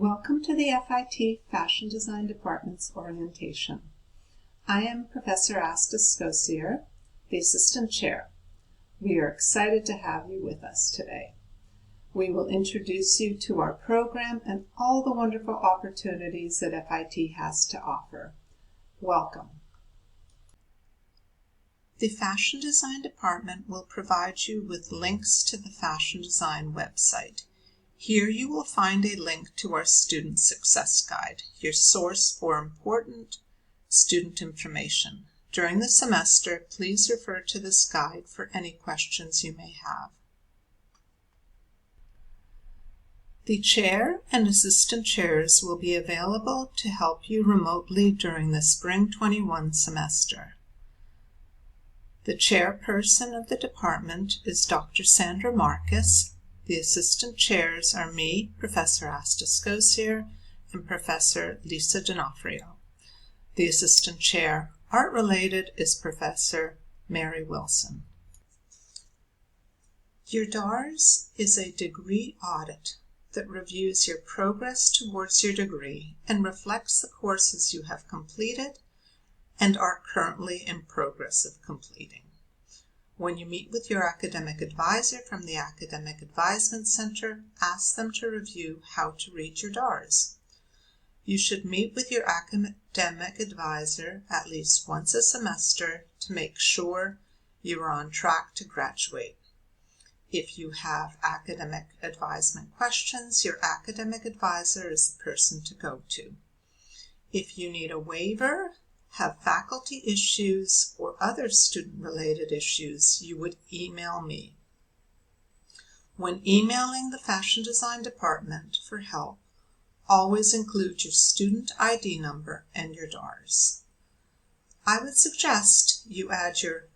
Welcome to the FIT Fashion Design Department's orientation. I am Professor Asta Scosier, the Assistant Chair. We are excited to have you with us today. We will introduce you to our program and all the wonderful opportunities that FIT has to offer. Welcome. The Fashion Design Department will provide you with links to the Fashion Design website. Here you will find a link to our Student Success Guide, your source for important student information. During the semester, please refer to this guide for any questions you may have. The chair and assistant chairs will be available to help you remotely during the Spring 21 semester. The chairperson of the department is Dr. Sandra Marcus. The assistant chairs are me, Professor Asta Scosier, and Professor Lisa D'Onofrio. The assistant chair, art-related, is Professor Mary Wilson. Your DARS is a degree audit that reviews your progress towards your degree and reflects the courses you have completed and are currently in progress of completing. When you meet with your academic advisor from the Academic Advisement Center, ask them to review how to read your DARS. You should meet with your academic advisor at least once a semester to make sure you are on track to graduate. If you have academic advisement questions, your academic advisor is the person to go to. If you need a waiver, have faculty issues, or other student-related issues, you would email me. When emailing the Fashion Design Department for help, always include your student ID number and your DARS. I would suggest you add your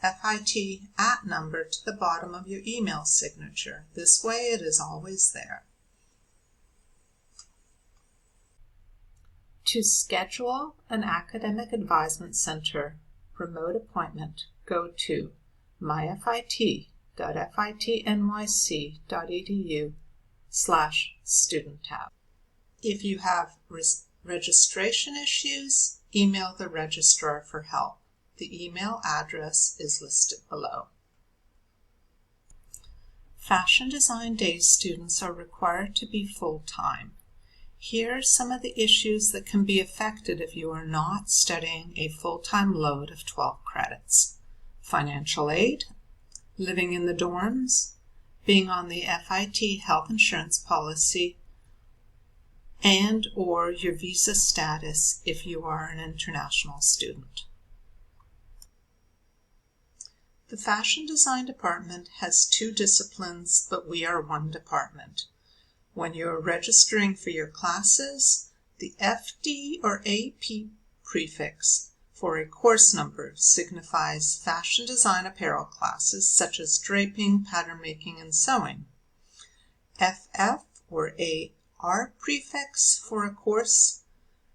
FIT @ number to the bottom of your email signature. This way it is always there. To schedule an Academic Advisement Center remote appointment, go to myfit.fitnyc.edu/student tab. If you have registration issues, email the registrar for help. The email address is listed below. Fashion Design Day students are required to be full-time. Here are some of the issues that can be affected if you are not studying a full-time load of 12 credits. Financial aid, living in the dorms, being on the FIT health insurance policy, and or your visa status if you are an international student. The Fashion Design Department has 2 disciplines, but we are one department. When you are registering for your classes, the FD or AP prefix for a course number signifies fashion design apparel classes such as draping, pattern making, and sewing. FF or AR prefix for a course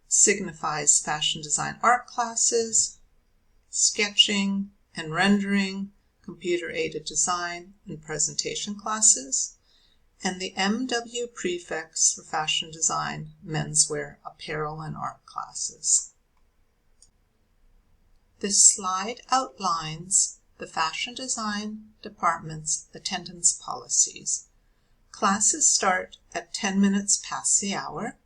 signifies fashion design art classes, sketching and rendering, computer-aided design, and presentation classes. And the MW prefix for fashion design, menswear, apparel, and art classes. This slide outlines the Fashion Design Department's attendance policies. Classes start at 10 minutes past the hour.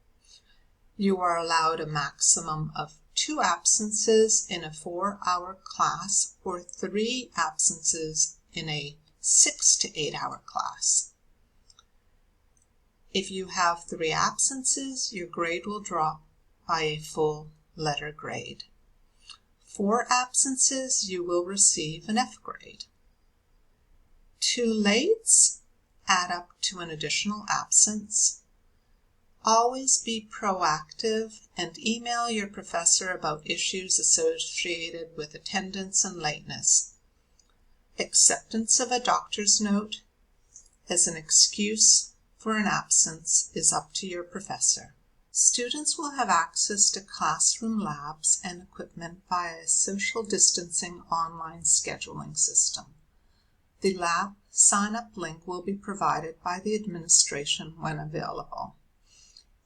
You are allowed a maximum of 2 absences in a 4-hour class or 3 absences in a 6 to 8-hour class. If you have 3 absences, your grade will drop by a full letter grade. 4 absences, you will receive an F grade. 2 lates add up to an additional absence. Always be proactive and email your professor about issues associated with attendance and lateness. Acceptance of a doctor's note as an excuse for an absence is up to your professor. Students will have access to classroom labs and equipment via a social distancing online scheduling system. The lab sign-up link will be provided by the administration when available.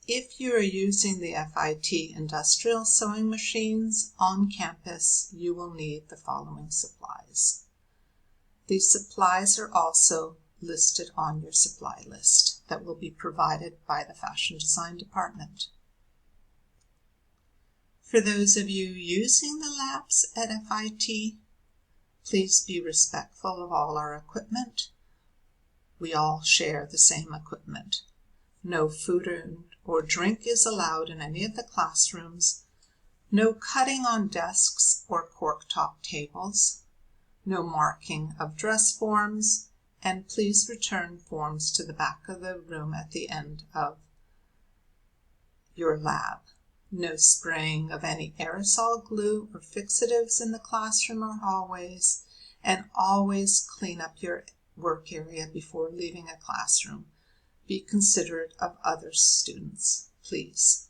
If you are using the FIT industrial sewing machines on campus, you will need the following supplies. These supplies are also listed on your supply list that will be provided by the Fashion Design Department. For those of you using the labs at FIT, please be respectful of all our equipment. We all share the same equipment. No food or drink is allowed in any of the classrooms. No cutting on desks or cork-top tables. No marking of dress forms. And please return forms to the back of the room at the end of your lab. No spraying of any aerosol glue or fixatives in the classroom or hallways, and always clean up your work area before leaving a classroom. Be considerate of other students, please.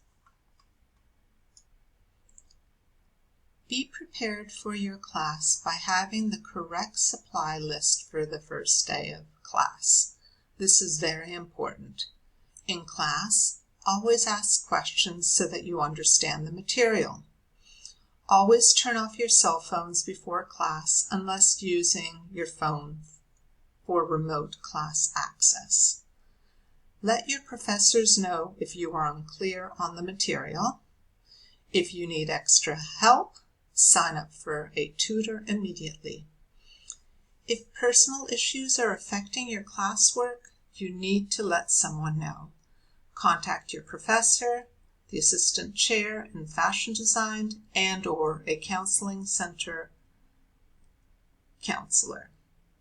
Be prepared for your class by having the correct supply list for the first day of class. This is very important. In class, always ask questions so that you understand the material. Always turn off your cell phones before class unless using your phone for remote class access. Let your professors know if you are unclear on the material. If you need extra help, sign up for a tutor immediately. If personal issues are affecting your classwork, you need to let someone know. Contact your professor, the assistant chair in fashion design, and/or a counseling center counselor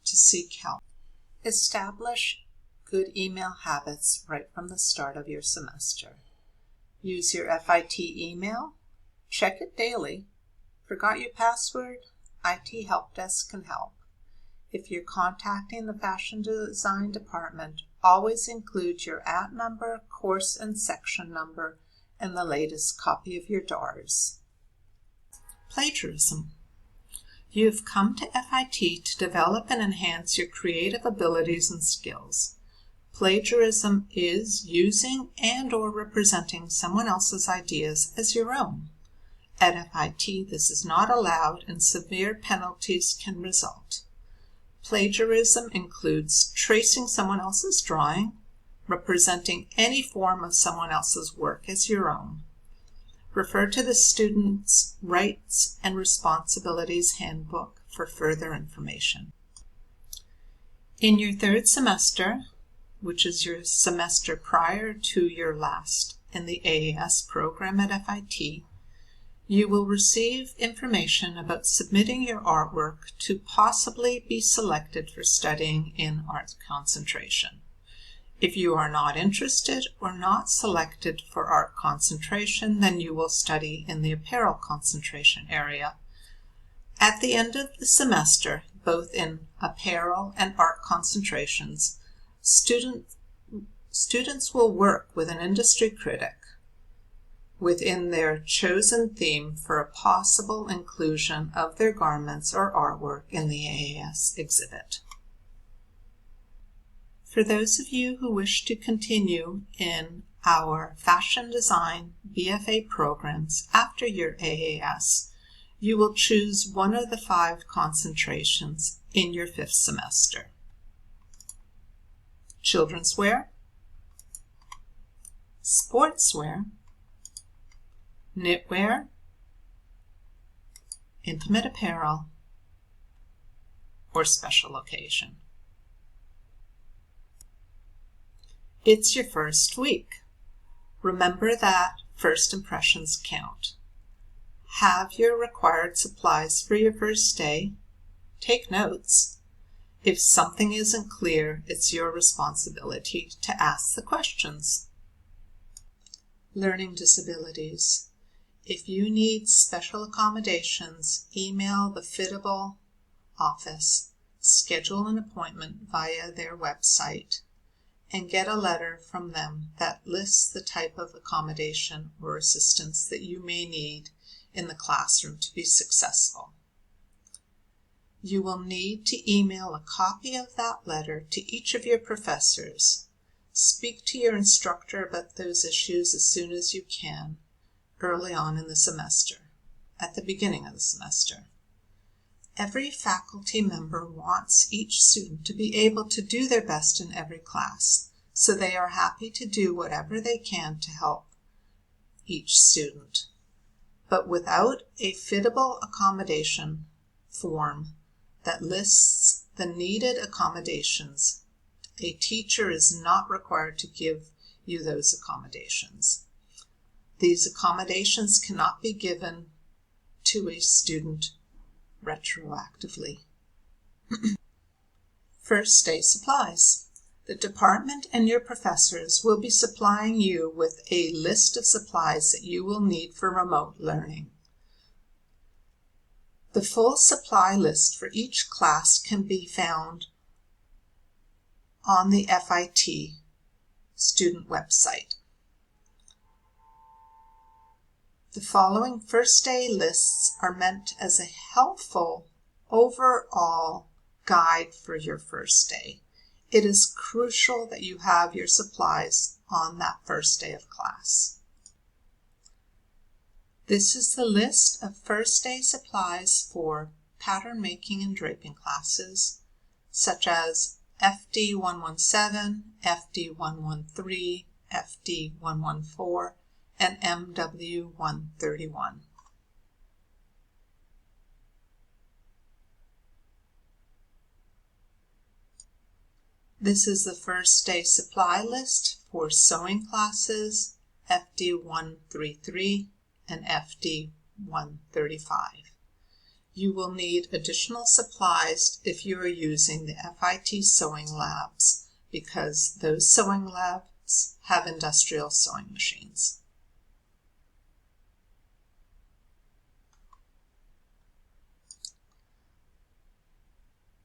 to seek help. Establish good email habits right from the start of your semester. Use your FIT email. Check it daily. Forgot your password? IT Help Desk can help. If you're contacting the Fashion Design Department, always include your @ number, course and section number, and the latest copy of your DARS. Plagiarism. You have come to FIT to develop and enhance your creative abilities and skills. Plagiarism is using and/or representing someone else's ideas as your own. At FIT, this is not allowed and severe penalties can result. Plagiarism includes tracing someone else's drawing, representing any form of someone else's work as your own. Refer to the Students' Rights and Responsibilities Handbook for further information. In your third semester, which is your semester prior to your last in the AAS program at FIT, you will receive information about submitting your artwork to possibly be selected for studying in art concentration. If you are not interested or not selected for art concentration, then you will study in the apparel concentration area. At the end of the semester, both in apparel and art concentrations, students will work with an industry critic within their chosen theme for a possible inclusion of their garments or artwork in the AAS exhibit. For those of you who wish to continue in our fashion design BFA programs after your AAS, you will choose one of the 5 concentrations in your 5th semester. Children's wear, sportswear, knitwear, intimate apparel, or special occasion. It's your first week. Remember that first impressions count. Have your required supplies for your first day. Take notes. If something isn't clear, it's your responsibility to ask the questions. Learning disabilities. If you need special accommodations, email the Fitable office, schedule an appointment via their website, and get a letter from them that lists the type of accommodation or assistance that you may need in the classroom to be successful. You will need to email a copy of that letter to each of your professors. Speak to your instructor about those issues as soon as you can, early on in the semester, at the beginning of the semester. Every faculty member wants each student to be able to do their best in every class, so they are happy to do whatever they can to help each student. But without a fittable accommodation form that lists the needed accommodations, a teacher is not required to give you those accommodations. These accommodations cannot be given to a student retroactively. First day supplies. The department and your professors will be supplying you with a list of supplies that you will need for remote learning. The full supply list for each class can be found on the FIT student website. The following first day lists are meant as a helpful overall guide for your first day. It is crucial that you have your supplies on that first day of class. This is the list of first day supplies for pattern making and draping classes, such as FD 117, FD 113, FD 114, and MW 131. This is the first day supply list for sewing classes FD 133 and FD 135. You will need additional supplies if you are using the FIT sewing labs, because those sewing labs have industrial sewing machines.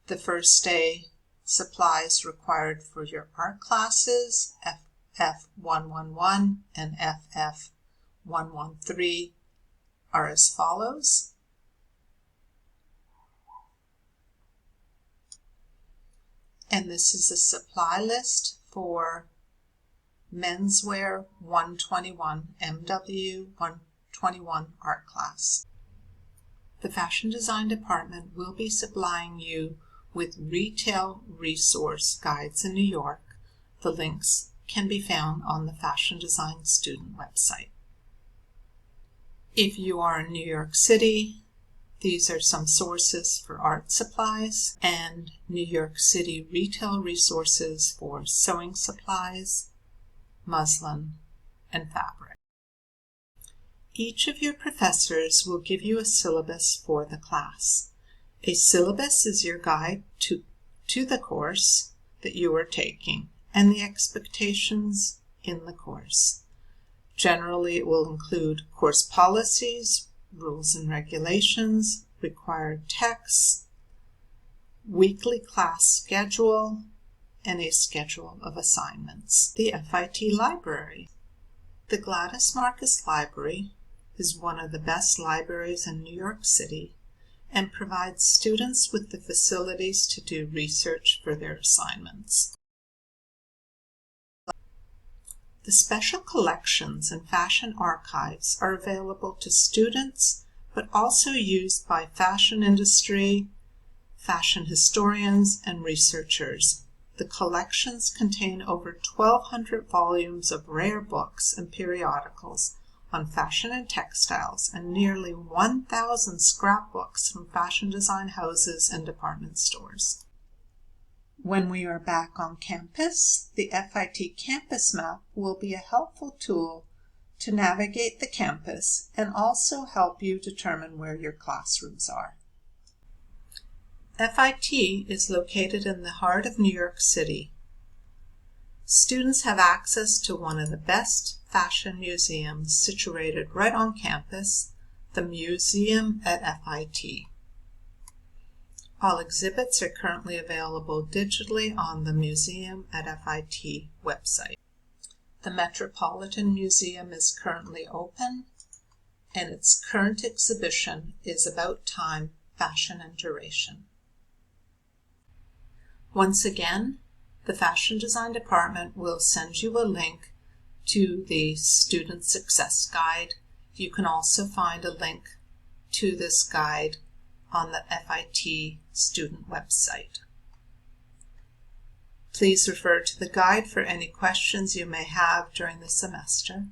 The first day supplies required for your art classes, FF111 and FF113, are as follows. And this is a supply list for menswear 121, MW 121 art class. The fashion design department will be supplying you with retail resource guides in New York. The links can be found on the Fashion Design student website. If you are in New York City, these are some sources for art supplies and New York City retail resources for sewing supplies, muslin, and fabric. Each of your professors will give you a syllabus for the class. A syllabus is your guide to the course that you are taking and the expectations in the course. Generally, it will include course policies, rules and regulations, required texts, weekly class schedule, and a schedule of assignments. The FIT Library. The Gladys Marcus Library is one of the best libraries in New York City and provides students with the facilities to do research for their assignments. The special collections and fashion archives are available to students, but also used by fashion industry, fashion historians, and researchers. The collections contain over 1,200 volumes of rare books and periodicals on fashion and textiles, and nearly 1,000 scrapbooks from fashion design houses and department stores. When we are back on campus, the FIT Campus Map will be a helpful tool to navigate the campus and also help you determine where your classrooms are. FIT is located in the heart of New York City. Students have access to one of the best fashion museums situated right on campus, the Museum at FIT. All exhibits are currently available digitally on the Museum at FIT website. The Metropolitan Museum is currently open, and its current exhibition is About Time, Fashion and Duration. Once again, the Fashion Design Department will send you a link to the Student Success Guide. You can also find a link to this guide on the FIT student website. Please refer to the guide for any questions you may have during the semester.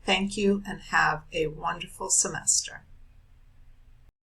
Thank you and have a wonderful semester.